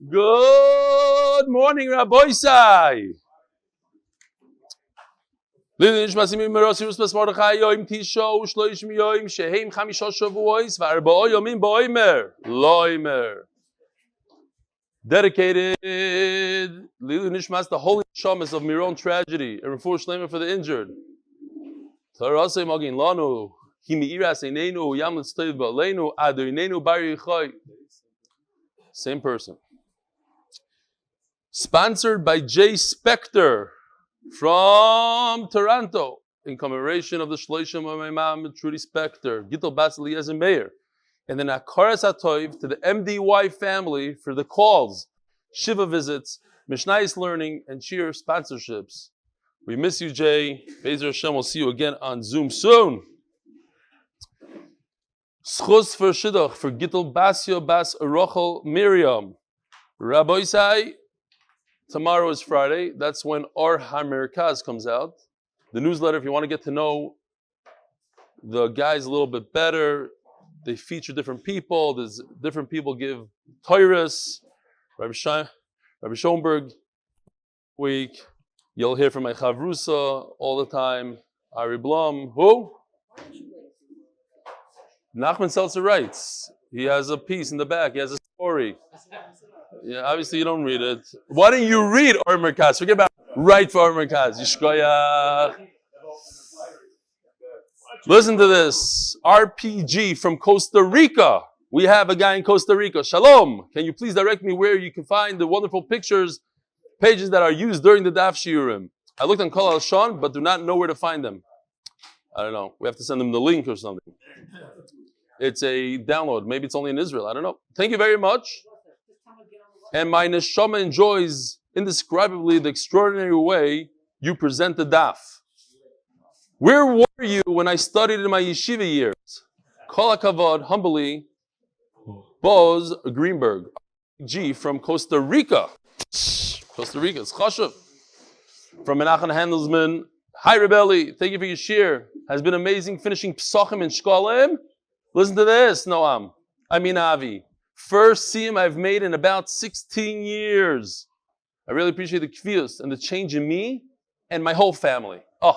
Good morning, Rabbi Sai. Neshamos Yom Tisho Shloishim Yom Shehem Chamisha Shavuos VaArba'a Yomim BaOmer LaOmer. Dedicated Lilu Nishmas, the holy Neshamos of Meron Tragedy, and Refuah Sheleima for the injured. Tarasei Magin Lanu Himi Iras Einenu Yamlet Steiv Ba'Aleinu Adonenu Bari Yichai. Same person. Sponsored by Spector from Toronto in commemoration of the Shloshim of my mom, Trudy Spector, Gitel Basya and Mayor, and then Akaras HaTov to the MDY family for the calls, Shiva visits, Mishnayos learning, and Shiur sponsorships. We miss you, Jay. Be'ezer Hashem, we'll see you again on Zoom soon. Zechus for shiduch for Gitel Basya bas Rochel Miriam. Rabbi Sai, tomorrow is Friday. That's when Ohr HaMercaz comes out. The newsletter, if you want to get to know the guys a little bit better, they feature different people. There's different people give Tyrus, Rabbi Schoenberg week. You'll hear from my Chavrusa all the time. Ari Blum. Who? Nachman Seltzer writes. He has a piece in the back. He has a story. Yeah, obviously you don't read it. Why don't you read Ohr HaMercaz? Forget about write for Ohr HaMercaz. Yishkoyach. Listen to this. RPG from Costa Rica. We have a guy in Costa Rica. Shalom. Can you please direct me where you can find the wonderful pictures, pages that are used during the Daf Shiurim? I looked on Kol Al-Shon, but do not know where to find them. I don't know. We have to send them the link or something. It's a download. Maybe it's only in Israel. I don't know. Thank you very much. And my neshama enjoys indescribably the extraordinary way you present the daf. Where were you when I studied in my yeshiva years? Kol HaKavod, humbly, Boz Greenberg, G from Costa Rica. Costa Rica, it's chashuv. From Menachem Handelsman. Hi, Rebelli. Thank you for your shir. Has been amazing finishing Psachim and Shkolim. Listen to this, Noam. Avi. First siyum I've made in about 16 years. I really appreciate the kvius and the change in me and my whole family. Oh,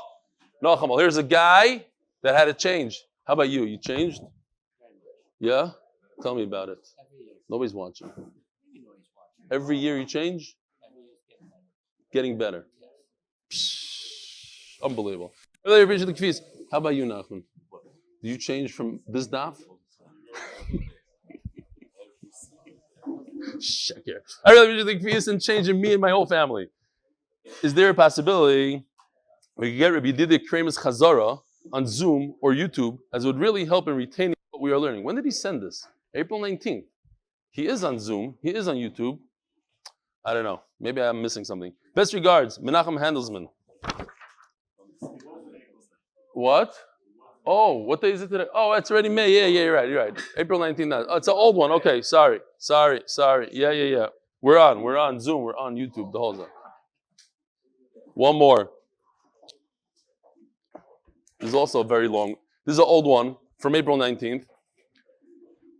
no, Chamal. Here's a guy that had a change. How about you? You changed? Yeah? Tell me about it. Nobody's watching. Every year you change? Getting better. Psh, unbelievable. I really appreciate the kvius. How about you, Nachman? Do you change from this daf? I really appreciate the kvius and changing me and my whole family. Is there a possibility we could get Rabbi Didi Kramer's Chazara on Zoom or YouTube, as it would really help in retaining what we are learning? When did he send this? April 19th. He is on Zoom. He is on YouTube. I don't know. Maybe I'm missing something. Best regards, Menachem Handelsman. What? Oh, what day is it today? Oh, it's already May. Yeah, you're right. April 19th. Oh, it's an old one. Okay, sorry. Yeah. We're on Zoom. We're on YouTube. The whole time. One more. This is also very long. This is an old one from April 19th.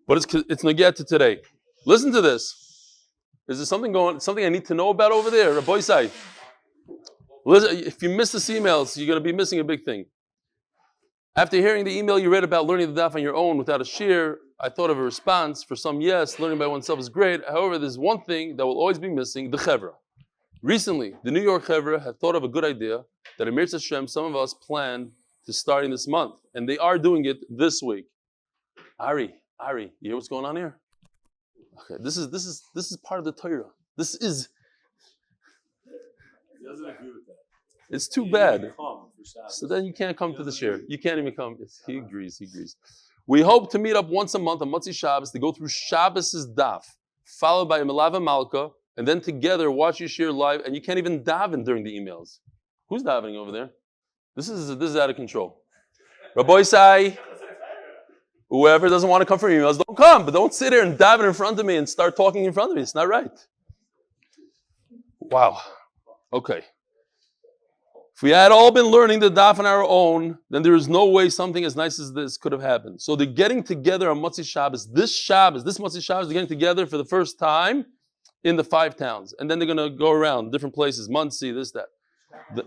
But it's Naget to today. Listen to this. Is there something I need to know about over there? Rabbi Sai. Listen, if you miss this emails, you're going to be missing a big thing. After hearing the email you read about learning the daf on your own without a shir, I thought of a response. For some, yes, learning by oneself is great. However, there's one thing that will always be missing, the chevra. Recently, the New York chevra have thought of a good idea that Amir Hashem, some of us plan to start in this month. And they are doing it this week. Ari, you hear what's going on here? Okay, this is part of the Torah. This is... He doesn't agree with that. It's too bad. So then you can't come to the shir. You can't even come. He agrees. We hope to meet up once a month on Motzi Shabbos to go through Shabbos' daf, followed by a Melava Malka, and then together watch your shir live. And you can't even daven during the emails. Who's davening over there? This is out of control. Rabbi Sai, whoever doesn't want to come for emails, don't come. But don't sit there and daven in front of me and start talking in front of me. It's not right. Wow. Okay. If we had all been learning the daf on our own, then there is no way something as nice as this could have happened. So they're getting together on Motzi Shabbos. This Motzi Shabbos, they're getting together for the first time in the 5 towns. And then they're going to go around different places, Muncie, this, that. The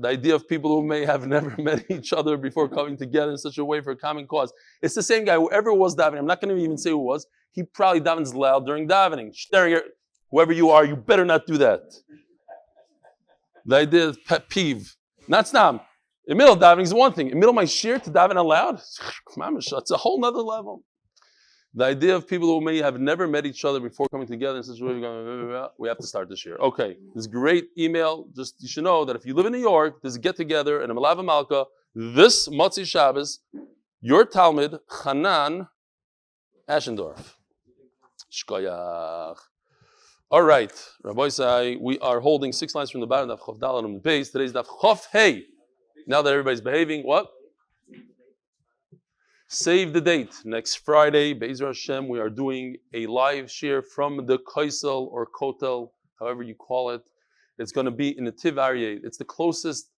idea of people who may have never met each other before coming together in such a way for a common cause. It's the same guy, whoever was davening. I'm not going to even say who was. He probably davens loud during davening. Whoever you are, you better not do that. The idea of pet peeve. Not stam. In middle of davening is one thing. In middle of my shiur to daven aloud, it's a whole nother level. The idea of people who may have never met each other before coming together in such a way, we have to start this year. Okay, this great email. Just you should know that if you live in New York, there's a get together in a Malava Malka this Motzi Shabbos. Your Talmud Hanan Aschendorf. Shkoyach. All right, Rabbi Sai, we are holding 6 lines from the bottom of Daf Daled Amud Beis. Today's Daf Chof Hey. Now that everybody's behaving, what? Save the date. Next Friday, Be'ezer Hashem, we are doing a live shiur from the Kosel or Kotel, however you call it. It's going to be in the Tiv Aryeh. It's the closest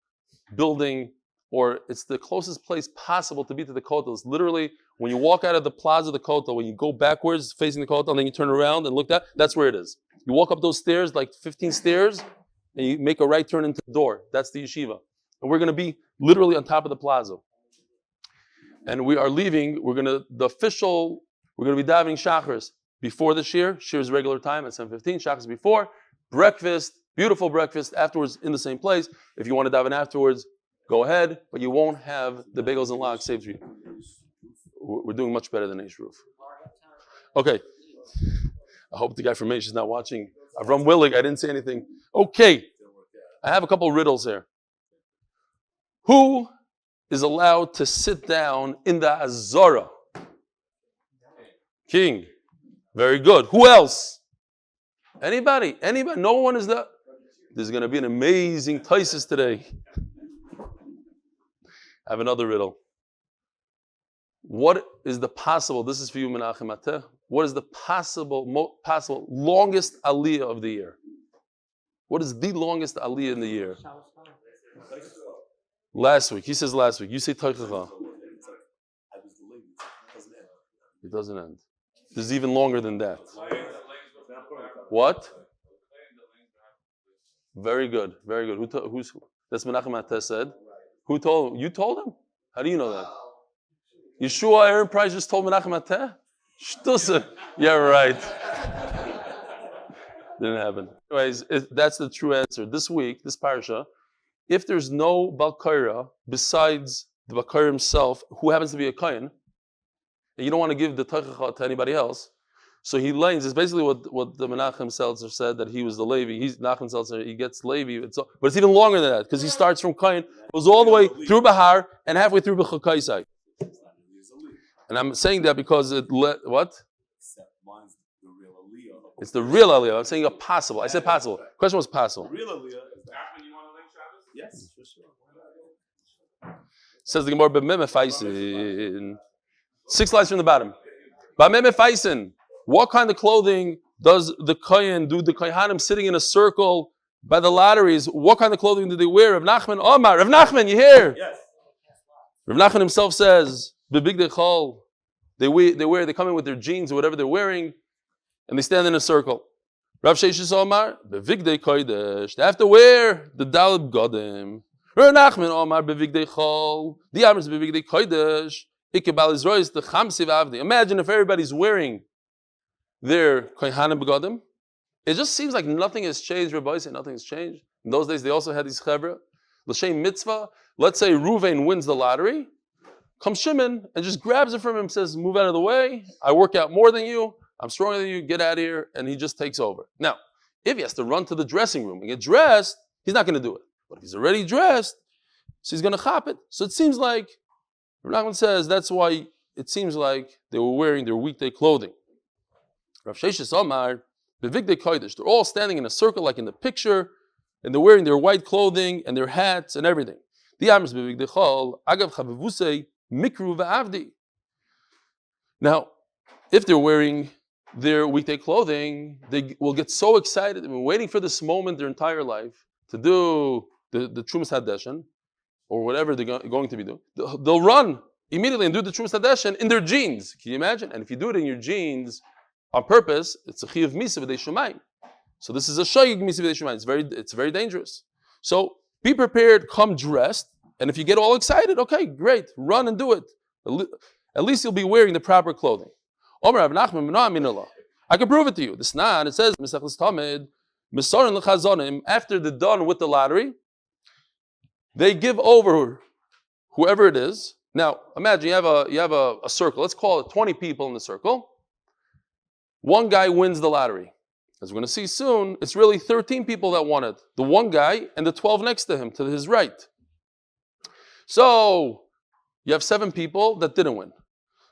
building, or it's the closest place possible to be to the Kotel. It's literally, when you walk out of the plaza of the Kotel, when you go backwards facing the Kotel, and then you turn around and look that, that's where it is. You walk up those stairs, like 15 stairs, and you make a right turn into the door. That's the yeshiva. And we're going to be literally on top of the plaza. And we are leaving, we're going to be davening Shachars before the shiur. Shiur's regular time at 7:15, Shachars before. Breakfast, beautiful breakfast, afterwards in the same place. If you want to daven afterwards, go ahead, but you won't have the bagels and logs saved for you. We're doing much better than H Roof. Okay. I hope the guy from H is not watching. Avraham Willig, I didn't say anything. Okay. I have a couple riddles here. Who is allowed to sit down in the Azara? King. Very good. Who else? Anybody? No one is that. There's going to be an amazing Taisis today. I have another riddle. What is the possible, this is for you, Menachem Ateh, what is the possible longest aliyah of the year? What is the longest aliyah in the year? Last week. He says last week. You say Taichacha. It doesn't end. This is even longer than that. What? Very good. Very good. That's Menachem Ateh said. Who told him? You told him? How do you know that? Yeshua Aaron Price just told Menachem Ateh? Shtusa. Yeah, right. Didn't happen. Anyways, that's the true answer. This week, this parasha, if there's no Balkaira besides the Balkaira himself, who happens to be a Kayan, and you don't want to give the Taichacha to anybody else, so he lanes. It's basically what the Menachem Seltzer said, that he was the Levi. He's Menachem Seltzer, he gets Levi. But it's even longer than that, because he starts from Kayan, goes all the way through Bahar, and halfway through B'chakaisai. And I'm saying that because what? It's the real aliyah. I'm saying a possible. I said possible. The question was possible. The real aliyah is that when you want to link Shabbos? Yes, for sure. Says the Gemara, B'mem Efaisin. 6 lines from the bottom. B'mem Efaisin. What kind of clothing does the Kohen do? The Kohanim sitting in a circle by the lotteries. What kind of clothing do they wear? Rav Nachman, Omer. Rav Nachman, you hear? Yes. Rav Nachman himself says, B'bigdei chol. They come in with their jeans or whatever they're wearing, and they stand in a circle. Rav Sheshis Omar, bevigdei kodesh. They have to wear the daled godim. Rav Nachman Omar, bevigdei chol. The Amr is bevigdei kodesh. Ikebal Israel the chamsiv avdi. Imagine if everybody's wearing their kohanim begodim. It just seems like nothing has changed. Rabbi said nothing has changed. In those days, they also had these chevra. L'shem mitzvah. Let's say Ruvain wins the lottery. Comes Shimon and just grabs it from him and says, move out of the way. I work out more than you. I'm stronger than you. Get out of here. And he just takes over. Now, if he has to run to the dressing room and get dressed, he's not going to do it. But if he's already dressed, so he's going to chop it. So it seems like, Rav Nachman says, that's why it seems like they were wearing their weekday clothing. Rav Sheshis Omar, bevigdei kodesh. They're all standing in a circle like in the picture, and they're wearing their white clothing and their hats and everything. The Amers bevigdei chol, agav chavavusei, mikru va'avdi. Now, if they're wearing their weekday clothing, they will get so excited. They've been waiting for this moment their entire life to do the Trumas Hadeshen, or whatever they're going to be doing. They'll run immediately and do the Trumas Hadeshen in their jeans. Can you imagine? And if you do it in your jeans, on purpose, it's a chiyuv misa v'dei shumayim. So this is a shayig misa v'dei shumayim. It's very dangerous. So be prepared, come dressed, and if you get all excited, okay, great, run and do it. At least you'll be wearing the proper clothing. Omer Rav Nachman, I can prove it to you. This nan, it says, after they're done with the lottery, they give over whoever it is. Now, imagine you have a circle. Let's call it 20 people in the circle. One guy wins the lottery. As we're going to see soon, it's really 13 people that won it. The one guy and the 12 next to him, to his right. So, you have 7 people that didn't win.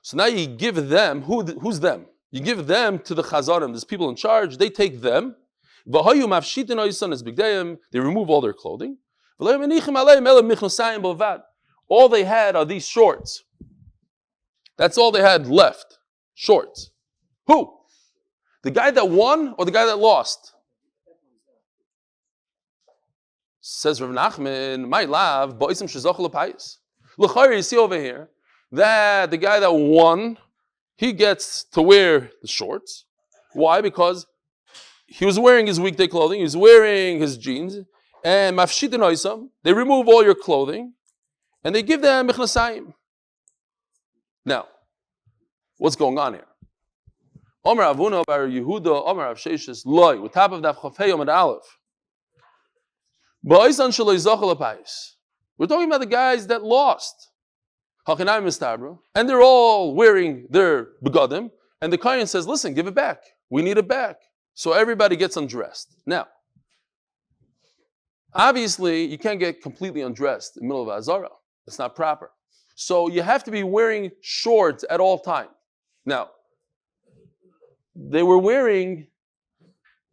So now you give them, who's them? You give them to the chazarim. There's people in charge. They take them. They remove all their clothing. All they had are these shorts. That's all they had left. Shorts. Who? The guy that won or the guy that lost? Says Rav Nachman, my love, you see over here that the guy that won, he gets to wear the shorts. Why? Because he was wearing his weekday clothing, he was wearing his jeans, and mafshitin oisam, they remove all your clothing, and they give them michnasayim. Now, what's going on here? Omer Avuna bar Yehuda, Omer Av Sheshes, loy, with top of Daf Yomi Amud Aleph. We're talking about the guys that lost. And they're all wearing their begadim, and the kohen says, listen, give it back. We need it back. So everybody gets undressed. Now, obviously, you can't get completely undressed in the middle of Azara. It's not proper. So you have to be wearing shorts at all times. Now, they were wearing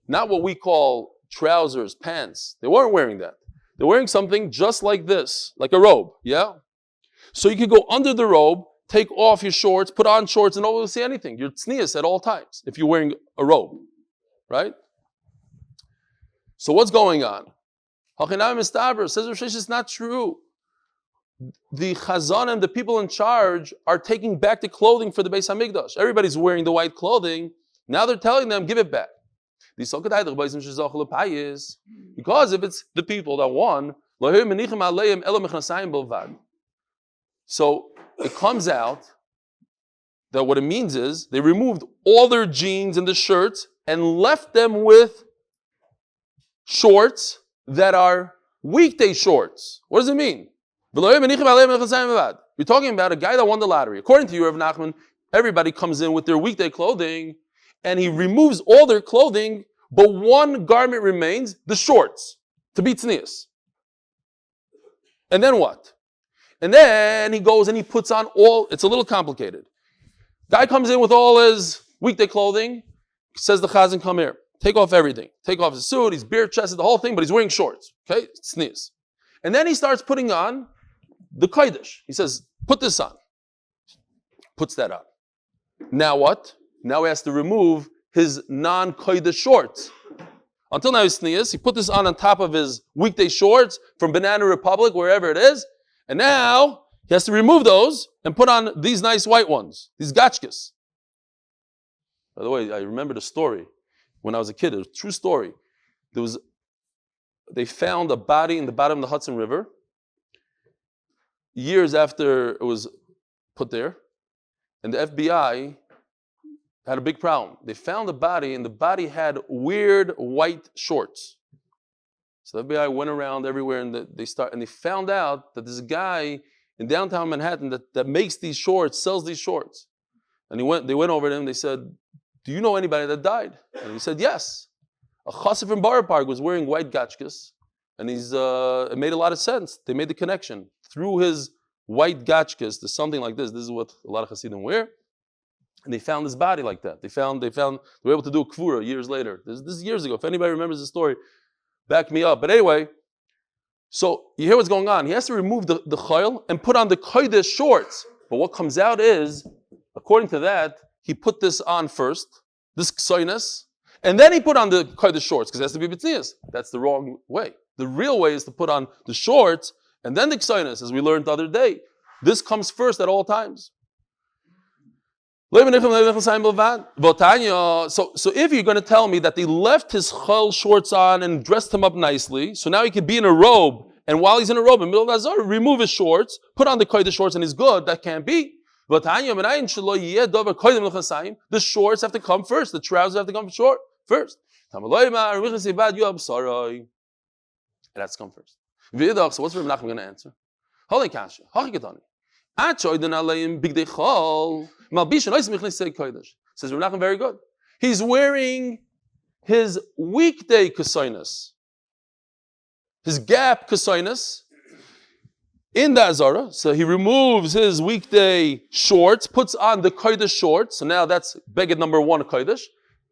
not what we call trousers, pants. They weren't wearing that. They're wearing something just like this, like a robe, yeah? So you could go under the robe, take off your shorts, put on shorts, and nobody will see anything. You're tznius at all times if you're wearing a robe, right? So what's going on? Says Rosh it's not true. The chazanim, the people in charge, are taking back the clothing for the Beis HaMikdash. Everybody's wearing the white clothing. Now they're telling them, give it back. Because if it's the people that won, so it comes out that what it means is they removed all their jeans and the shirts and left them with shorts that are weekday shorts. What does it mean? You're talking about a guy that won the lottery. According to you, Rav Nachman, everybody comes in with their weekday clothing and he removes all their clothing, but one garment remains, the shorts, to be tznius. And then what? And then he goes and he puts on all, it's a little complicated. Guy comes in with all his weekday clothing, says the chazan, come here, take off everything. Take off his suit, he's bare chested, the whole thing, but he's wearing shorts. Okay, tznius. And then he starts putting on the kodesh. He says, put this on. Puts that on. Now what? Now he has to remove his non-kodesh shorts. Until now he's tznius. He put this on top of his weekday shorts from Banana Republic, wherever it is. And now he has to remove those and put on these nice white ones, these gachkas. By the way, I remember the story when I was a kid. It was a true story. They found a body in the bottom of the Hudson River years after it was put there, and the FBI had a big problem. They found the body, and the body had weird white shorts. So the FBI went around everywhere, and they found out that there's a guy in downtown Manhattan that makes these shorts, sells these shorts. And they went over to him. They said, "Do you know anybody that died?" And he said, "Yes. A chassid from Borough Park was wearing white gachkas, and it made a lot of sense. They made the connection through his white gachkas to something like this. This is what a lot of chassidim wear." And they found his body like that. They were able to do a kvura years later. This is years ago. If anybody remembers the story, back me up. But anyway, so you hear what's going on. He has to remove the chayil and put on the kodesh shorts. But what comes out is, according to that, he put this on first, this ksoinus, and then he put on the kodesh shorts, because it has to be b'tznius. That's the wrong way. The real way is to put on the shorts and then the ksoinus, as we learned the other day. This comes first at all times. So if you're going to tell me that they left his chol shorts on and dressed him up nicely, so now he could be in a robe, and while he's in a robe in the middle of the Azar, remove his shorts, put on the kodesh shorts, and he's good. That can't be. The shorts have to come first. The trousers have to come short first. And that's come first. So what's Reb Nachman going to answer? Holy kasha. Says Reb Nachman, very good. He's wearing his weekday kasainas, his gap kasainas, in the Azara. So he removes his weekday shorts, puts on the kodesh shorts. So now that's beged number one kodesh.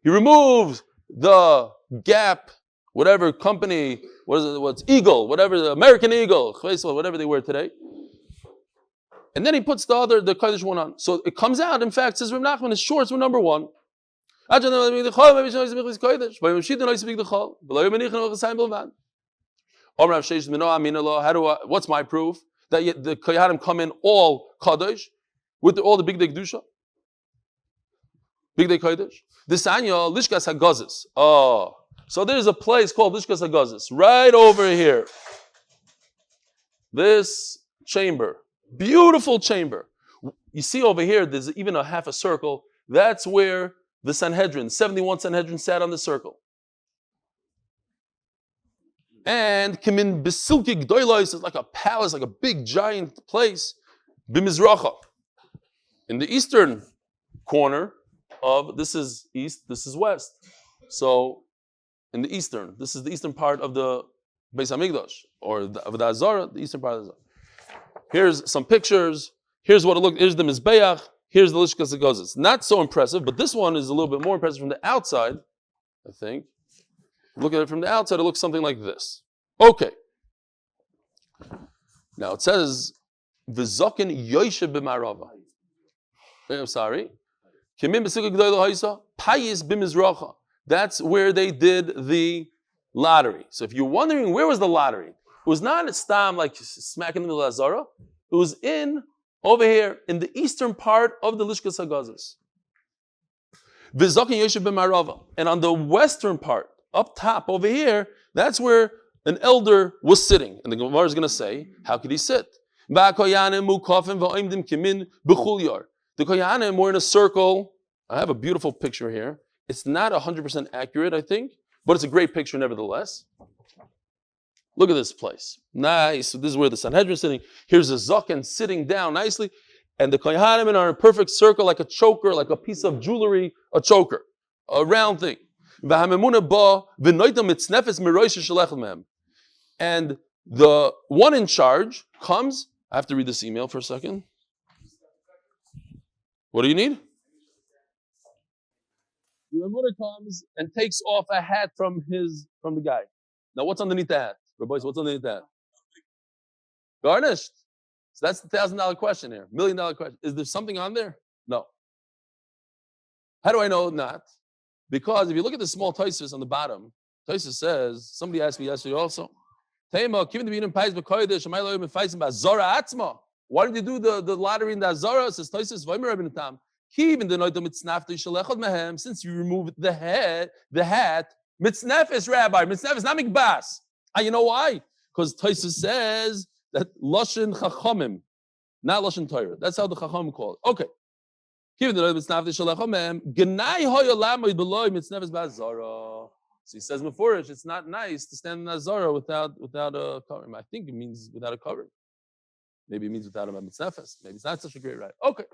He removes the Gap, whatever company, what's Eagle, whatever, the American Eagle, whatever they wear today. And then he puts the kodesh one on. So it comes out, in fact, says Reb Nachman, his shorts were number one. What's my proof? That the Kohanim come in all Kadosh, with all the big day Kedusha? Big day Kodesh. This annual, Lishkas HaGazis. Oh, so there's a place called Lishkas HaGazis, right over here. This chamber. Beautiful chamber. You see over here, there's even a half a circle. That's where the Sanhedrin, 71 Sanhedrin sat on the circle. And Kimin Besilki Gdoilos is like a palace, like a big giant place. Bimizracha. In the eastern corner of, this is east, this is west. So in the eastern, this is the eastern part of the Beis HaMikdash, or of the Azara, the eastern part of the Azara. Here's some pictures. Here's what it looks. Here's the Mizbeach. Here's the Lishkas HaGazis. Not so impressive, but this one is a little bit more impressive from the outside, I think. Look at it from the outside, it looks something like this. Okay. Now it says, V'zokin yoyshe b'marava. I'm sorry. Kimim b'sikah g'dayla ha'isa, payis b'mizracha. That's where they did the lottery. So if you're wondering, where was the lottery? It was not at Stam, like smack in the middle of Azara. It was over here, in the eastern part of the Lishkas HaGazis. V'zokin yoyshe b'marava. And on the western part, up top over here, that's where an elder was sitting. And the Gemara is going to say, how could he sit? The Kohanim were in a circle. I have a beautiful picture here. It's not 100% accurate, I think, but it's a great picture nevertheless. Look at this place. Nice. So this is where the Sanhedrin is sitting. Here's a Zaken sitting down nicely. And the Kohanim are in a perfect circle, like a choker, like a piece of jewelry, a choker, a round thing. And the one in charge comes. I have to read this email for a second. What do you need? The Ramuna comes and takes off a hat from the guy. Now what's underneath the hat? Boys, what's underneath that? Garnished. So that's the $1,000 question here. $1 million question. Is there something on there? No. How do I know not? Because if you look at the small Tosfos on the bottom, Tosfos says, somebody asked me yesterday also, why did you do the lottery in the Azara? Says Tosfos, since you removed the hat, mitznefes, Rabbi, mitznefes, not mikbas. You know why? Because Tosfos says that Lashon Chachamim, not Lashon Torah. That's how the Chachamim call it. Okay. So he says Mefurish, it's not nice to stand in Azara without a covering. I think it means without a covering. Maybe it means without a mitznefes. Maybe it's not such a great right. Okay.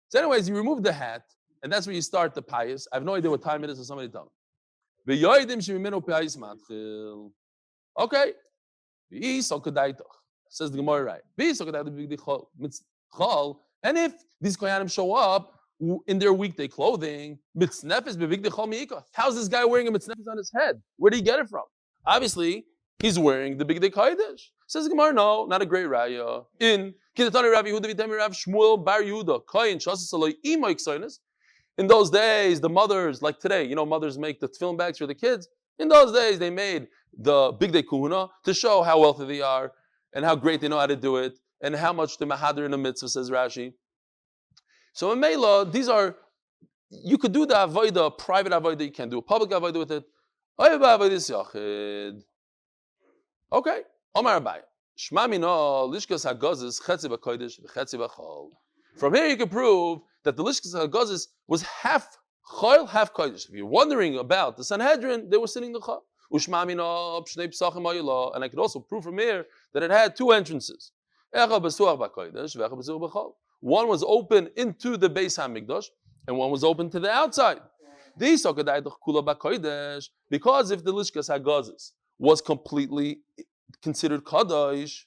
So anyways, you remove the hat, and that's where you start the pious. I have no idea what time it is, so somebody tell me. Okay. Says the Gemara, right? And if these Kohanim show up in their weekday clothing, how's this guy wearing a mitznefes on his head? Where did he get it from? Obviously, he's wearing the big day kodesh. Says the Gemara, no, not a great raya. In in those days, the mothers, like today, mothers make the film bags for the kids. In those days, they made the big day kuhuna to show how wealthy they are and how great they know how to do it and how much the mahader in the mitzvah, says Rashi. So in Mela, these are, you could do the avodah, private avodah, you can do a public avodah with it. Okay. Omer Abai. From here you can prove that the Lishkas HaGazis was half Chol, half Kodesh. If you're wondering about the Sanhedrin, they were sitting the Chol. And I could also prove from here that it had two entrances. One was open into the Beis HaMikdash, and one was open to the outside. Because if the Lishkas HaGazis was completely considered Kadosh,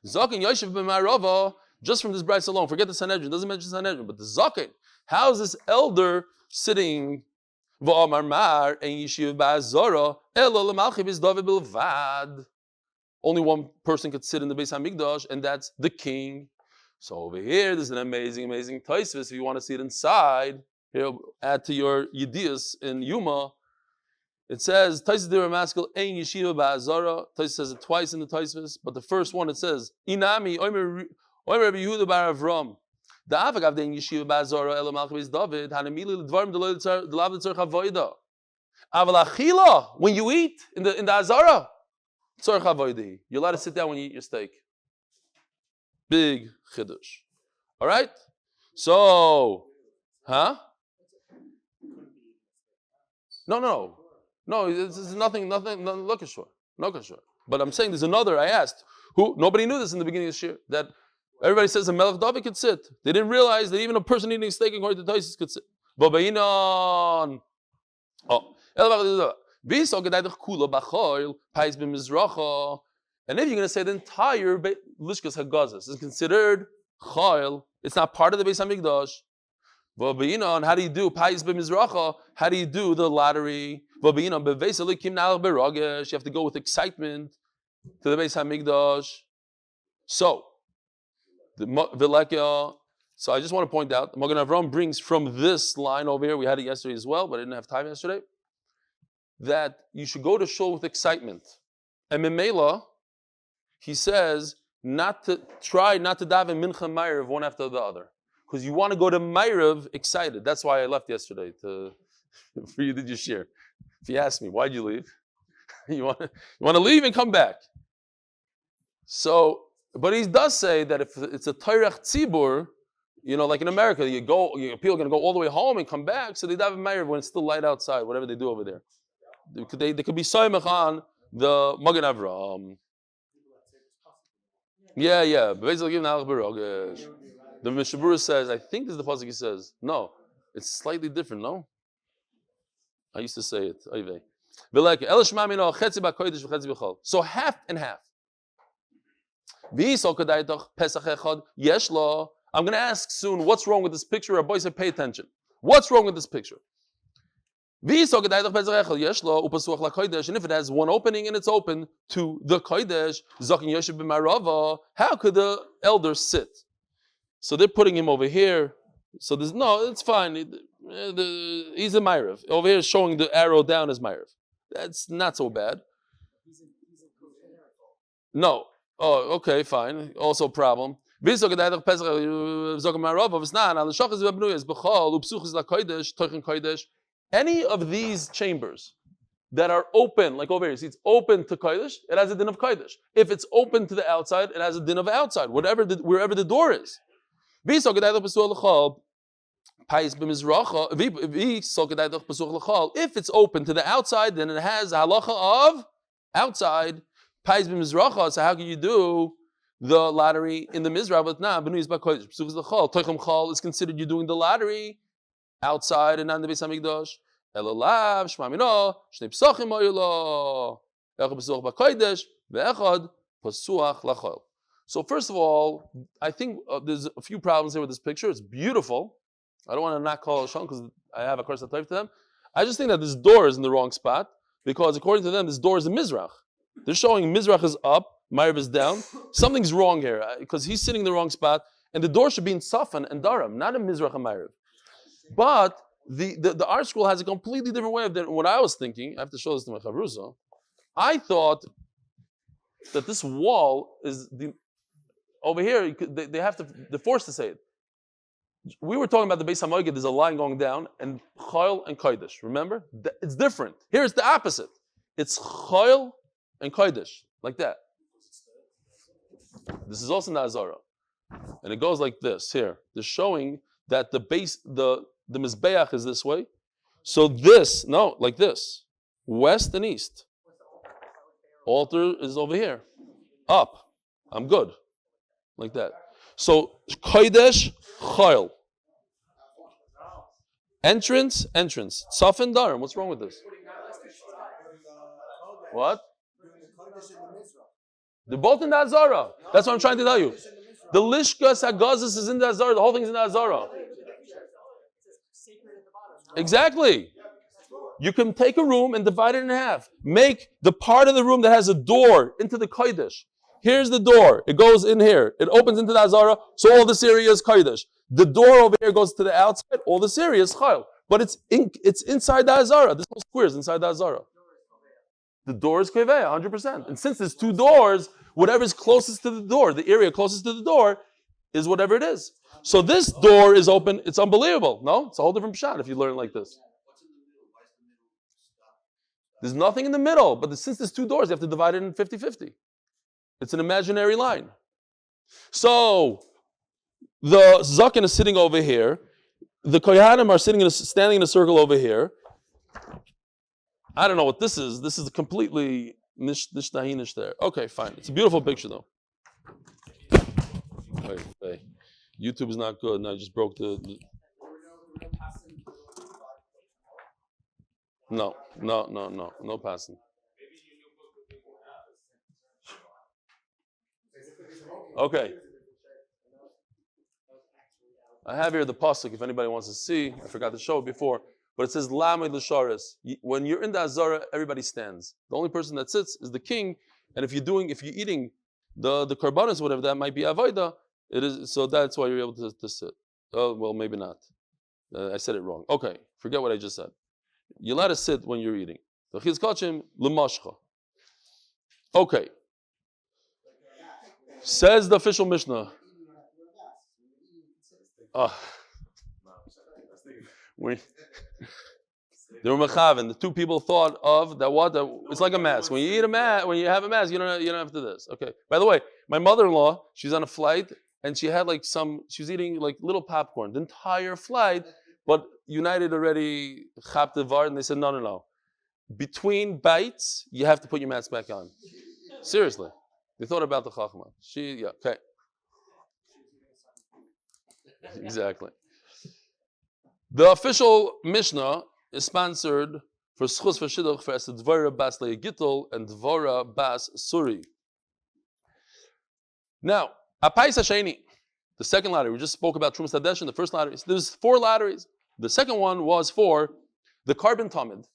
Zaken Yoshev b'Marava, just from this brayso alone, forget the Sanhedrin, doesn't mention Sanhedrin, but the Zaken, how is this elder sitting v'amar mar and yishiv ba'azara elo l'malchi b'izdavid bilvad? Only one person could sit in the Beis HaMikdash, and that's the king. So over here, there's an amazing taisvis. If you want to see it inside, here, add to your yedias in Yoma. It says, Taisis Dira Maskell, Ein Yeshiva Ba'azara. Taisis says it twice in the Taisvis, but the first one it says, Inami, Omer Rabbi Yehuda Bar Avraham. The Avagav Dein Yeshiva Ba'azara, Elo Malchus David, Hanamili L'dvarim D'lav L'tzorch HaVoida. Aval Achila, when you eat in the Azara, Tzorch HaVoida. You're allowed to sit down when you eat your steak. Big Chiddush. All right? So, huh? No, this is nothing, no kashur. But I'm saying there's another, I asked, who, nobody knew this in the beginning of the Shiur, that everybody says a Melech David could sit. They didn't realize that even a person eating steak according to Taisis could sit. And if you're going to say the entire Lishkas HaGazis is considered Chayil, it's not part of the Beis HaMikdash. And how do you do Pais b'Mizracha? How do you do the lottery? You have to go with excitement to the Beis HaMikdash. So, so I just want to point out, Magen Avraham brings from this line over here, we had it yesterday as well, but I didn't have time yesterday, that you should go to shul with excitement. And Memela, he says, try not to daven Mincha Ma'ariv one after the other. Because you want to go to Ma'ariv excited. That's why I left yesterday for you did your share. If you ask me, why'd you leave? you want to leave and come back. So, but he does say that if it's a Tairach Tzibur, like in America, people are going to go all the way home and come back, so they daven Ma'ariv when it's still light outside, whatever they do over there. They could be Soymech on the Magen Avraham. Yeah. The Mishabura says, I think this is the pasuk he says. No, it's slightly different, no? I used to say it. So half and half. I'm going to ask soon, what's wrong with this picture? Our boys say, pay attention. What's wrong with this picture? And if it has one opening and it's open to the Kodesh, how could the elder sit? So they're putting him over here. So it's fine. He's a Ma'ariv. Over here showing the arrow down as Ma'ariv. That's not so bad. No. Oh, okay, fine. Also a problem. Any of these chambers that are open, like over here, see, it's open to Kodesh, it has a din of Kodesh. If it's open to the outside, it has a din of outside, wherever the door is. If it's open to the outside, then it has a halacha of outside. So how can you do the lottery in the Mizrah? But is considered you doing the lottery outside and not in the Beis HaMikdash. So first of all, I think there's a few problems here with this picture. It's beautiful. I don't want to not call Hashem because I have a curse to type to them. I just think that this door is in the wrong spot because according to them, this door is the Mizrach. They're showing Mizrach is up, Ma'ariv is down. Something's wrong here because he's sitting in the wrong spot, and the door should be in Safan and Daram, not in Mizrach and Ma'ariv. But the art school has a completely different way of what I was thinking. I have to show this to my chavrusa. I thought that this wall is over here. They're forced to say it. we were talking about the Beis HaMoiged, there's a line going down, and Chayil and Kodesh. Remember? It's different. Here it's the opposite. It's Chayil and Kodesh, like that. This is also Nazara. And it goes like this here. They're showing that the base, the Mizbeach is this way. So this, no, like this. West and east. Altar is over here. Up. I'm good. Like that. So Kodesh, Chayil. Entrance. Tzaf and Darim. What's wrong with this? What? They're both in the Azara. That's what I'm trying to tell you. The Lishkas Hagazis is in the Azara. The whole thing's in the Azara. Exactly. You can take a room and divide it in half. Make the part of the room that has a door into the Kodesh. Here's the door. It goes in here. It opens into the Azara. So all this area is Kodesh. The door over here goes to the outside. All this area is Chayil. But it's inside the Azara. This whole square is inside the Azara. The door is Keveh, 100%. And since there's two doors, whatever is closest to the door, the area closest to the door, is whatever it is. So this door is open. It's unbelievable. No? It's a whole different pshat if you learn like this. There's nothing in the middle, but since there's two doors, you have to divide it in 50-50. It's an imaginary line. So the Zaken is sitting over here. The Kohanim are standing in a circle over here. I don't know what this is. This is completely nish there. Okay, fine. It's a beautiful picture though. Wait. YouTube is not good. No, I just broke the... No passing. Okay. I have here the pasuk if anybody wants to see. I forgot to show it before, but it says Lamed l'sharis. When you're in the Azara, everybody stands. The only person that sits is the king, and if you're eating the karbanos, whatever that might be avodah, it is so that's why you're able to sit. Oh well, maybe not. I said it wrong. Okay, forget what I just said. You're allowed to sit when you're eating. Okay. Says the official Mishnah. They were mechaven. The two people thought of that. It's like a mask. When you have a mask, you don't have to do this. Okay. By the way, my mother-in-law, she's on a flight and she had she was eating like little popcorn the entire flight. But United already chapped the var and they said no. Between bites, you have to put your mask back on. Seriously. They thought about the chachma. Okay. Exactly. The official Mishnah is sponsored for zechus for shiduch for Esther Devora bas Leah Gittel and Devora bas Suri. Now, Apais Hasheni, the second lottery. We just spoke about Trumas Hadesh in the first lottery. So there's 4 lotteries. The second one was for the carbon tamid.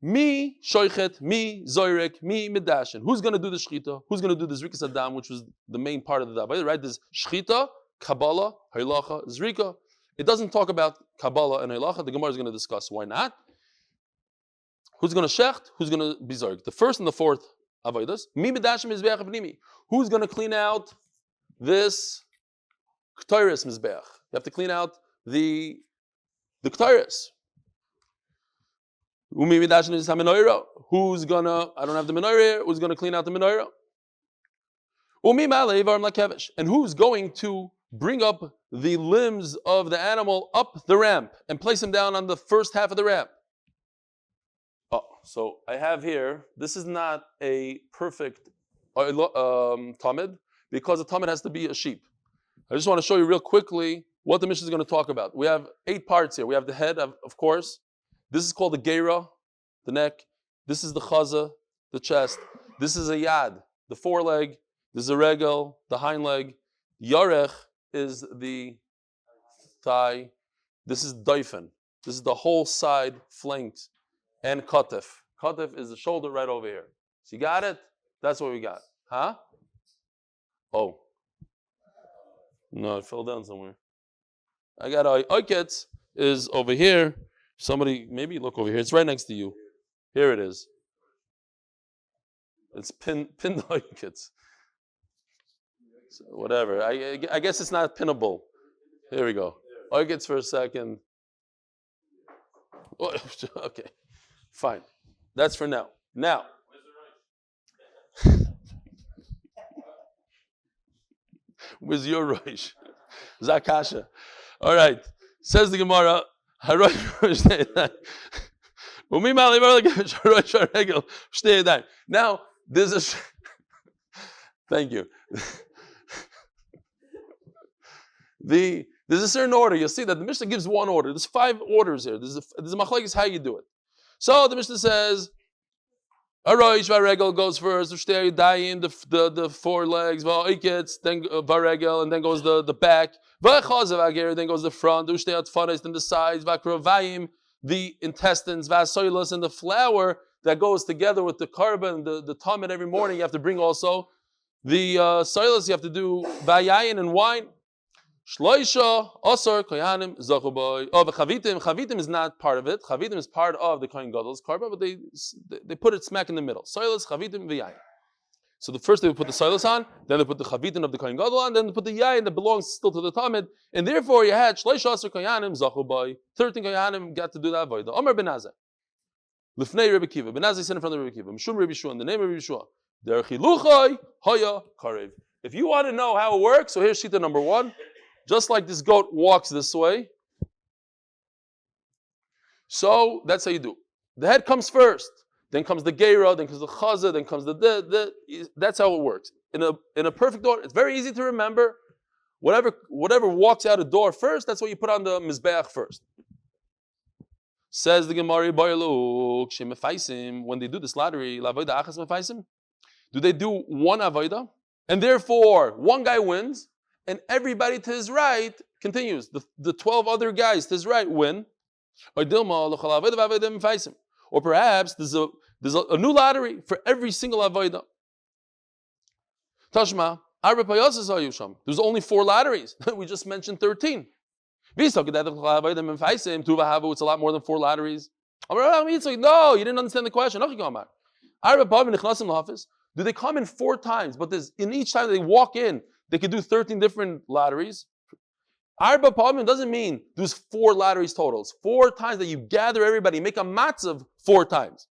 Mi shoichet, mi zoyrek, mi midashin. Who's going to do the shchita? Who's going to do the zrikas adam, which was the main part of the davar, right? There's shchita, kabbalah, halacha, zrika. It doesn't talk about kabbalah and halacha. The Gemara is going to discuss why not. Who's going to shecht? Who's going to be zorg? The first and the fourth avodas. Mi midashim mizbeach avnimi. Who's going to clean out this k'tayris mizbeach? You have to clean out the k'tayris. Who's gonna? I don't have the menorah. Who's gonna clean out the menorah? And who's going to bring up the limbs of the animal up the ramp and place them down on the first half of the ramp? So I have here. This is not a perfect tamid because the tamid has to be a sheep. I just want to show you real quickly what the Mishnah is going to talk about. We have 8 parts here. We have the head, of course. This is called the gera, the neck. This is the chaza, the chest. This is a yad, the foreleg. This is a regel, the hind leg. Yarech is the thigh. This is doifen. This is the whole side, flanks, and katef. Katef is the shoulder right over here. So you got it? That's what we got. Huh? Oh. No, it fell down somewhere. I got oiketz is over here. Somebody, maybe look over here. It's right next to you. Here it is. It's pinned oiketz. So whatever. I guess it's not pinnable. Here we go. Gets for a second. Okay, fine. That's for now. Now. Where's your Rosh? Zakasha. All right. Says the Gemara. Now, there's a... Thank you. There's a certain order. You'll see that the Mishnah gives one order. There's 5 orders here. There's a machlekes how you do it. So the Mishnah says, Aroish varegel goes first. The 4 legs. Then varegel, and then goes the back. Then goes the front. Then the sides. The intestines. Vasoilus, and the flour that goes together with the carbon, the tamid every morning. You have to bring also the soilus. You have to do vayayin and wine. Shloisha, Osar, Koyanim, Zachuboy. Oh, the Chavitim. Chavitim is not part of it. Chavitim is part of the Kohen Gadol's carbon, but they put it smack in the middle. Soilus, Chavitim, V'yayin. So the first they would put the soilus on, then they put the Chavitim of the Kohen Gadol on, then they put the yayin that belongs still to the Talmud, and therefore you had Shloisha, Osar, Koyanim, Zachuboy. 13 Koyanim got to do that avodah. Omer ben Azai. Lifnei Rebbe Kiva. Ben Azai said in front of Rebbe Kiva. Mishum Rebbe Yeshua, in the name of Rebbe Yeshua. Der Chiluchai, Haya, Karev. If you want to know how it works, so here's Shita number 1. Just like this goat walks this way. So that's how you do. The head comes first, then comes the geira, then comes the chaza, then comes the. That's how it works. In a perfect order. It's very easy to remember. Whatever walks out a door first, that's what you put on the mizbeach first. Says the Gemara, when they do this lottery, do they do one avodah? And therefore, one guy wins, and everybody to his right continues. The 12 other guys to his right win. Or perhaps there's a new lottery for every single avodah. Tashma, there's only 4 lotteries. We just mentioned 13. It's a lot more than 4 lotteries. No, you didn't understand the question. Do they come in 4 times? But in each time they walk in, they could do 13 different lotteries. Arba Palmim doesn't mean there's 4 lotteries total. It's 4 times that you gather everybody, make a matzav 4 times.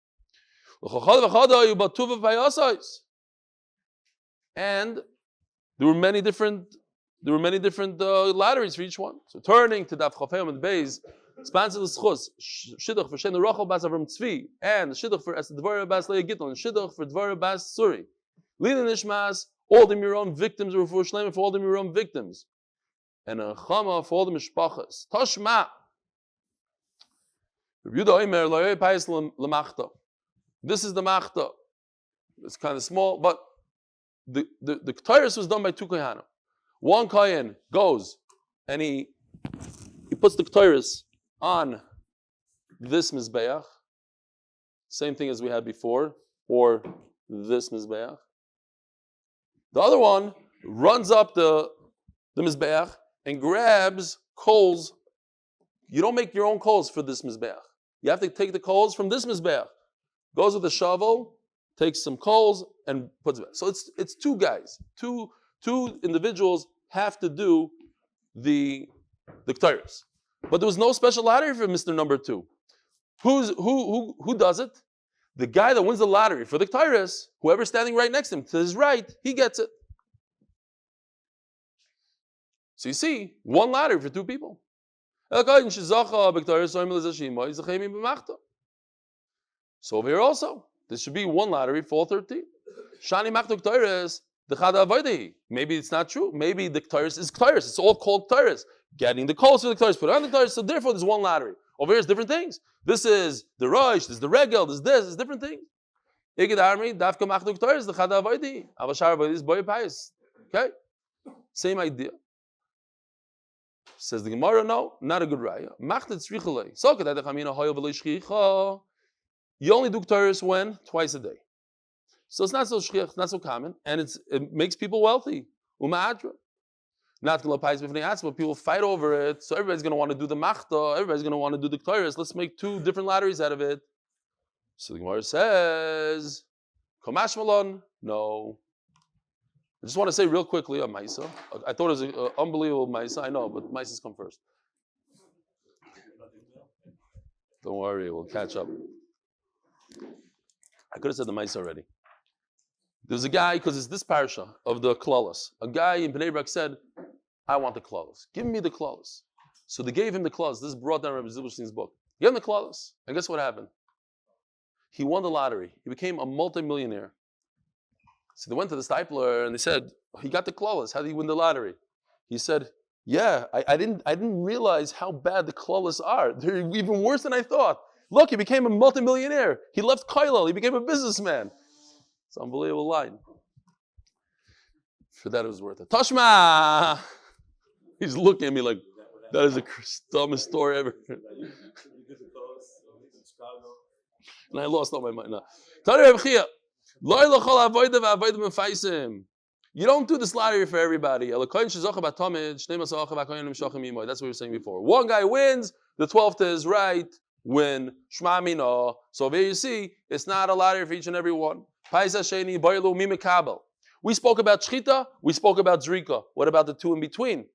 And there were many different lotteries for each one. So turning to Daf Yomi Amud Beis, sponsored the zechus, shiduch for Rochel Miriam, and the shiduch for Esther, Devora bas Leah Gittel, and shiduch for Devora bas Suri. Leah Neshamos, all the Meron victims, Refuah Sheleima for all the Meron victims, and a chama for all the mishpachas. Tashma. This is the machta. It's kind of small, but the Ketores was done by 2 kohanim. One kohen goes and he puts the Ketores on this mizbeach, same thing as we had before, or this mizbeach. The other one runs up the mizbeach and grabs coals. You don't make your own coals for this mizbeach. You have to take the coals from this mizbeach. Goes with a shovel, takes some coals, and puts it back. So it's 2 guys. Two individuals have to do the Ketores. But there was no special lottery for Mr. Number 2. Who does it? The guy that wins the lottery for the Ketores, whoever's standing right next to him, to his right, he gets it. So you see, 1 lottery for 2 people. So over here also, this should be 1 lottery for all 13. Shani machto Ketores, the chada avodah. Maybe it's not true. Maybe the Ketores is Ketores. It's all called Ketores. Getting the coals for the Ketores, put on the Ketores. So therefore, there's 1 lottery. Over here is different things. This is the Rosh, this is the Regel, this is different things. Okay? Same idea. Says the Gemara, no, not a good raya. You only do Ketores when? Twice a day. So it's not so shchiach, not so common, and it makes people wealthy. Not but people fight over it, so everybody's going to want to do the machta, everybody's going to want to do the Ketores. Let's make 2 different lotteries out of it. So the Gemara says, Komash Malon, no. I just want to say real quickly a Maisa. I thought it was an unbelievable Maisa. I know, but Maisas come first. Don't worry, we'll catch up. I could have said the Maisa already. There's a guy, because it's this parasha of the Klalas. A guy in Bnei Brak said, I want the Klalas. Give me the Klalas. So they gave him the Klalas. This is brought down Rabbi Zilberstein's book. He gave him the Klalas. And guess what happened? He won the lottery. He became a multimillionaire. So they went to the stipler and they said, he got the Klalas. How did he win the lottery? He said, yeah, I didn't realize how bad the Klalas are. They're even worse than I thought. Look, he became a multimillionaire. He left Kosel. He became a businessman. It's an unbelievable line. For that it was worth it. Tashma! He's looking at me like, that is the dumbest story ever. And I lost all my mind. You don't do this lottery for everybody. That's what we were saying before. One guy wins, the 12th is right, win. So there you see, it's not a lottery for each and every one. We spoke about shchita, we spoke about zrika. What about the two in between?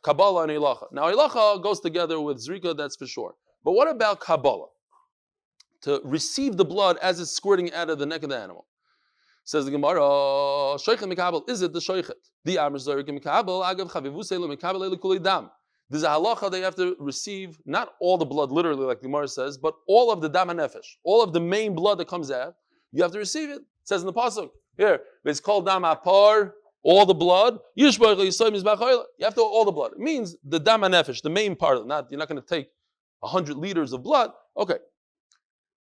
Kabbalah and ilacha. Now ilacha goes together with zrika, that's for sure. But what about Kabbalah? To receive the blood as it's squirting out of the neck of the animal. Says the Gemara, shoichet mikabel, is it the shoichet? The amr zorik mikabel, agav chavivu seilu mikabel ele kulei dam. There's a halacha they have to receive, not all the blood literally like the Gemara says, but all of the dam hanefesh, all of the main blood that comes out, you have to receive it. It says in the pasuk, here, it's called dam apar, all the blood. You have to all the blood. It means the dam hanefesh, the main part of it. You're not going to take 100 liters of blood. Okay.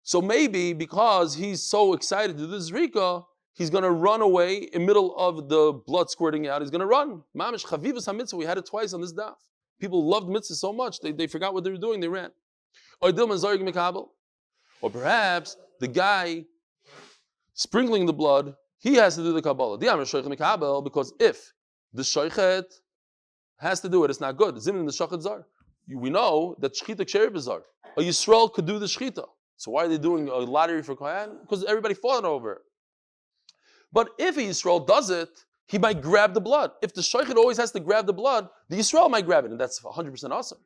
So maybe because he's so excited to do this zrika, he's going to run away in the middle of the blood squirting out. He's going to run. Mamish chavivus hamitzvah. We had it twice on this daf. People loved mitzvah so much they forgot what they were doing. They ran. Or perhaps the guy sprinkling the blood, he has to do the kabbalah. Because if the shoichet has to do it, it's not good. Zimin the shochet zar. We know that shchita ksher b'zar. A Yisrael could do the shchita. So why are they doing a lottery for kohen? Because everybody fought over it. But if a Yisrael does it, he might grab the blood. If the shoichet always has to grab the blood, the Yisrael might grab it, and that's 100% awesome.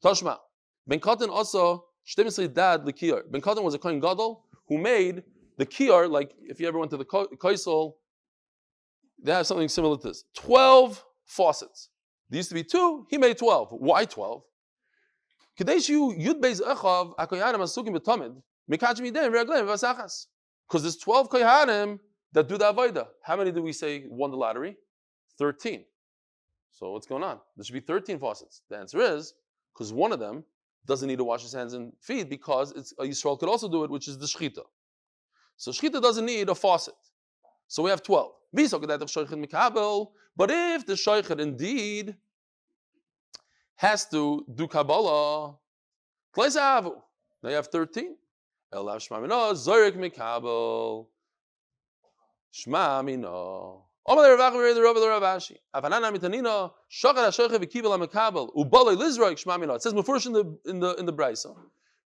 Tashma. Ben Katan also, shtemesli dad l'kiyar. Ben Katan was a kohen gadol who made the kiyar, like if you ever went to the Kosel, they have something similar to this. 12 faucets. There used to be 2, he made 12. Why 12? Because there's 12 kohanim that do the avodah. How many do we say won the lottery? 13. So what's going on? There should be 13 faucets. The answer is because one of them doesn't need to wash his hands and feet because a Yisrael could also do it, which is the shchita. So shchita doesn't need a faucet. So we have 12. But if the shoichet indeed has to do Kabbalah, now you have 13. Elav shmamino zorik mikabel shmamino. Omer Refuah the Rav Ashi. Afanana mitanino shachar hashoichet v'kibel mikabel ubalei lizroik shmamino. It says mufurish in the brayso.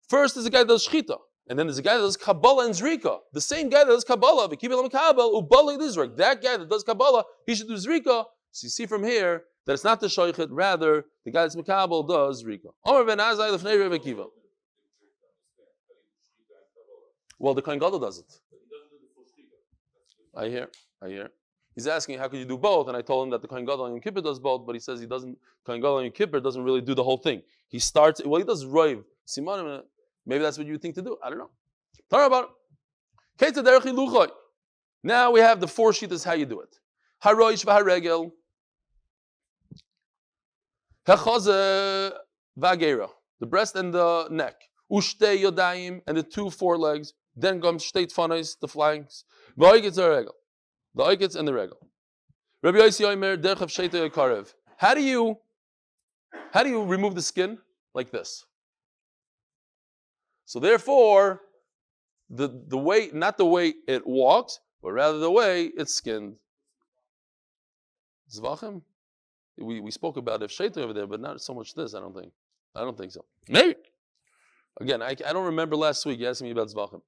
First is a guy that does shchita, and then there's a guy that does Kabbalah and zrika. The same guy that does Kabbalah v'kibel mikabel ubalei lizroik. That guy that does Kabbalah, he should do zrika. So you see from here that it's not the shoichet, rather the guy that's mikabel does zrika. Omer ben Azai lefnei Rav Akiva. Well, the Kohen Gadol does it. I hear. He's asking, how could you do both? And I told him that the Kohen Gadol and Yom Kippur does both, but he says Kohen Gadol and Yom Kippur doesn't really do the whole thing. He starts, he does Roiv. Maybe that's what you think to do. I don't know. Talk about it. Now we have the 4 shittas how you do it. Haroish v'haregel. Hechaze v'agera. The breast and the neck. Ushte yodayim, and the 2 forelegs. Then comes shteit fanos, the flanks. V'oiketz regel, the oiketz and the regel. Rabbi Yossi Omer derech shetei karev. How do you remove the skin like this? So therefore, the way, not the way it walks, but rather the way it's skinned. Zvachim. We spoke about if shetei over there, but not so much this. I don't think so. Maybe. Again, I don't remember last week you asked me about zvachim.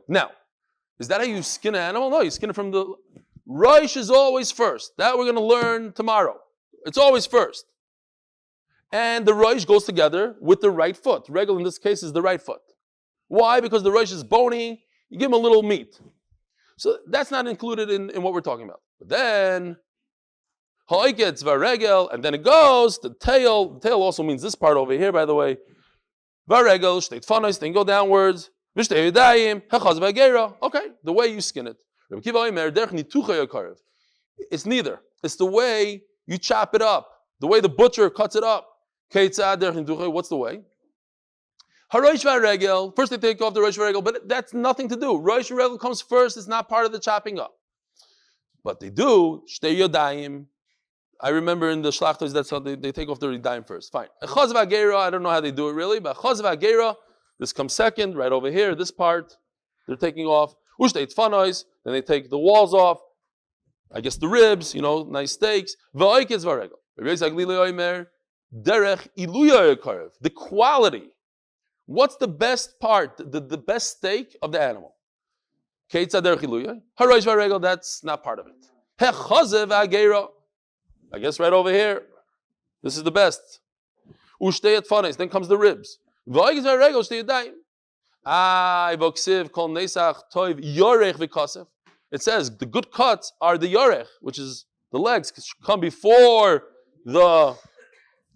Now, Is that how you skin an animal? No, you skin it from the... Rosh is always first. That we're going to learn tomorrow. It's always first. And the Rosh goes together with the right foot. Regel in this case is the right foot. Why? Because the Rosh is bony. You give him a little meat. So that's not included in what we're talking about. But then, ha'iketz v'regel, and then it goes, the tail. The tail also means this part over here, by the way. V'regel, shteit fanos, then go downwards. V'shtei yadayim, hechaz v'agera. Okay, the way you skin it. It's neither. It's the way you chop it up. The way the butcher cuts it up. What's the way? First they take off the rosh v'regel, but that's nothing to do. Rosh v'regel comes first. It's not part of the chopping up. But they do. Shtei yadayim. I remember in the shlachtos, that's how they take off the yadayim first. Fine. Echaz v'agera, I don't know how they do it really, but echaz v'agera, this comes second, right over here, this part, they're taking off. Ushteit fanois, then they take the walls off, I guess the ribs, nice steaks. V'oiketz v'regel. Derech iluya, the quality. What's the best part, the best steak of the animal? Keitza derech iluya. Harosh v'regel, that's not part of it. Hechazev v'agera. I guess right over here. This is the best. Ushteit fanois, then comes the ribs. V'oiketz v'regel, shtei yadayim. It says the good cuts are the yorech, which is the legs, come before the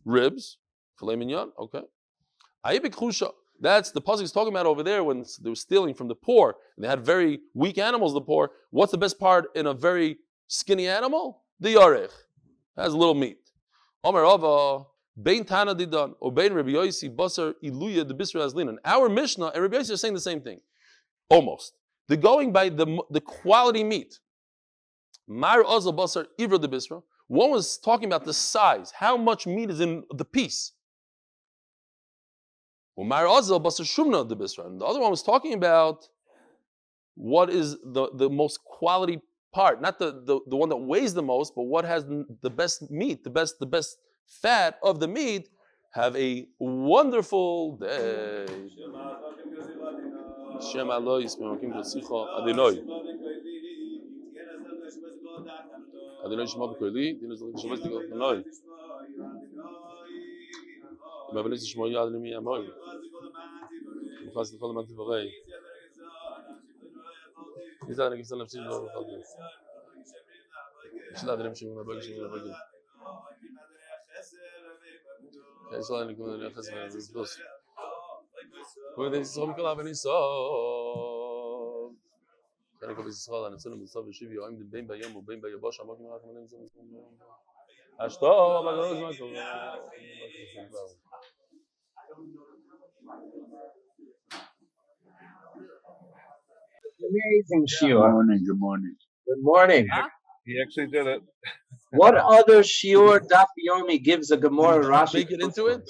ribs. Filet mignon, okay. That's the pasuk is talking about over there when they were stealing from the poor and they had very weak animals. The poor. What's the best part in a very skinny animal? The yorech. Has a little meat. Omer Ava. Bein Tana Didan or Bein Rabbi Yosi Basar Iluya the Bisra Azlinan. Our Mishnah and Rabbi Yosi are saying the same thing, almost. They're going by the quality meat. Mar Azal Basar Ivra the Bisra. One was talking about the size, how much meat is in the piece. Mar Azal Basar Shumna the Bisra. And the other one was talking about what is the most quality part, not the one that weighs the most, but what has the best meat, the best fat of the meat. Have a wonderful day. Shema lo yismerokim b'sicha Adonai. Adonai shema b'koili. Dinu zalik shema b'sicha Adonai. Ma'avelis shema yad lemi yamoy. Mufas l'chol ma'ativ v'rei. Yizad nefsim nefsim lo v'chadi. Yishla Adonai shema b'koili shema b'koili. Israel and Gittel Basya. Who they saw me collab and he saw. Can I go with Israel and send him to Sav Shivi? I'm the Ben by Yom, Ben by Yabosh. I'm working on him. Ashto, my God, my God. Amazing shiur. Good morning. Good morning. He actually did it. What other shiur Daf Yomi gives a Gemara Rashi? Make it into it.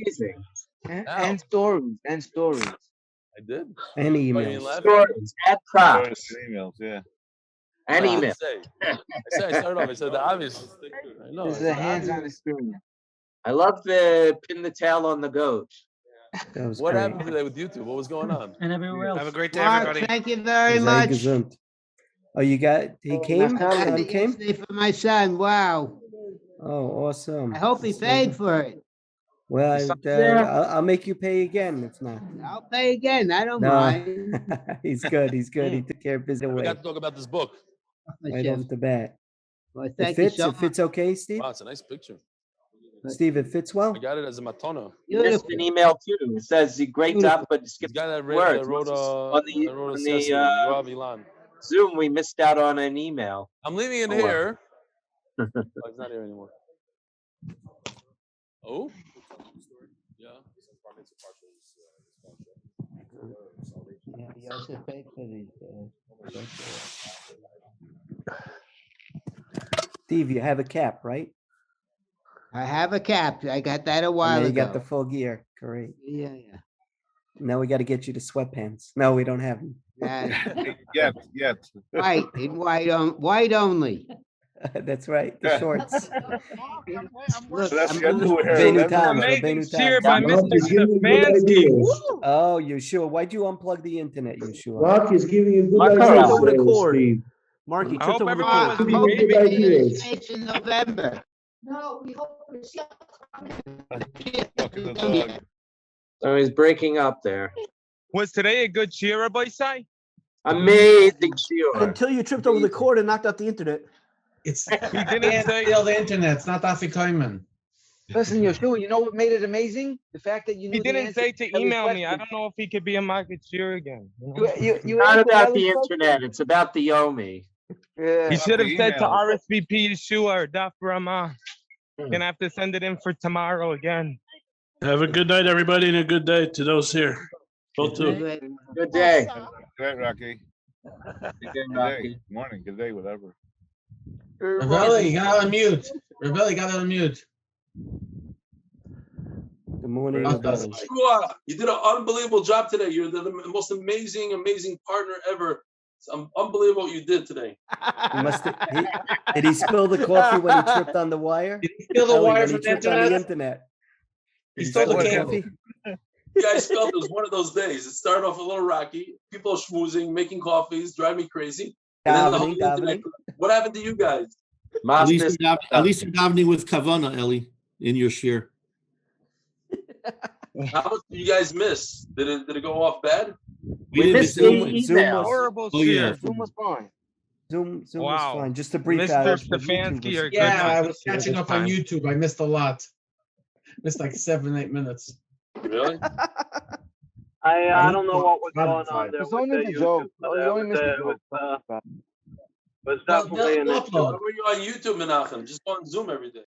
Amazing. And stories. I did. And emails. Stories and props. Emails, yeah. And emails. I started off. I said the obvious. I know. This is a hands-on experience. I love the pin the tail on the goat. What happened today with YouTube? What was going on? And everywhere else. Have a great day, everybody. Thank you very much. Oh, he came? He came? For my son. Wow. Oh, awesome. I hope he paid for it. Well, I'll make you pay again if not. I'll pay again. I don't mind. He's good. He took care of business. We got to talk about this book. Right off the bat. Well, thank you so much. It fits okay, Steve? Wow, it's a nice picture. Steve, it fits well? I got it as a matana. You missed an email too. It says great job, but skipped the guy that words. wrote on the Zoom, we missed out on an email. I'm leaving it here. Oh, he's not here anymore. Oh? Yeah. He also paid for these. Steve, you have a cap, right? I have a cap. I got that a while ago. You got the full gear. Great. Yeah. Now we got to get you to sweatpants. No, we don't have them. Yet. White, in white only. That's right, the shorts. Look, That's I'm the underwear. Rabbeinu Tam, Amazing Rabbeinu cheer Tam. by Mr. Stefansky. Woo! Oh, Yeshua, why'd you unplug the internet, Yeshua? Mark is giving you good Mark ideas. tripped over the cord. Steve. Marky I tripped hope over the everyone cord. was Give you behaving. good ideas. States in November. Fucking the dog. So he's breaking up there. Was today a good cheer, Rabbi Sai? Amazing shiur. Until you tripped over the cord and knocked out the internet. It's He didn't say. the internet. It's not Afikoyman. Listen, Yeshua, you know what made it amazing? The fact that you knew He the didn't answer say to every email me. I question. don't know if he could be a market cheer again. You know? You Not asked about every the question? internet. It's about the Yomi. Yeah. He should have said to email. RSVP Shiur, Daf Yomi. Gonna have to send it in for tomorrow again. Have a good night, everybody, and a good day to those here. Both too. Good day. Good night, Rocky. Good Good day. Morning, good day, whatever. Rebelli, you got on mute. Rebelli, got on mute. Good morning, Oh, Rebelli. Refuah, you did an unbelievable job today. You're the most amazing partner ever. It's unbelievable what you did today. Did he spill the coffee when he tripped on the wire? Did he steal the Ellie, wire when he from the tripped on the internet? internet. He Did stole the spill cable. coffee? You guys felt it was one of those days. It started off a little rocky. People are schmoozing, making coffees, drive me crazy. And then the whole internet. What happened to you guys? At least you're davening with kavana, Ellie, in your shir. How much did you guys miss? Did it go off bad? We missed the email. Horrible Oh, yeah. cheer. Zoom was fine. Zoom Wow. was fine. Just a brief Mr. outage, but Stefansky, YouTube you're was- good. Yeah, I man. was catching up on YouTube. I missed a lot. Missed like 7-8 minutes. Really? I don't know what was going on It there. was with only the joke. but You only missed the joke. was Well, definitely an they'll issue. upload. Why were you on YouTube, Menachem? Just go on Zoom every day.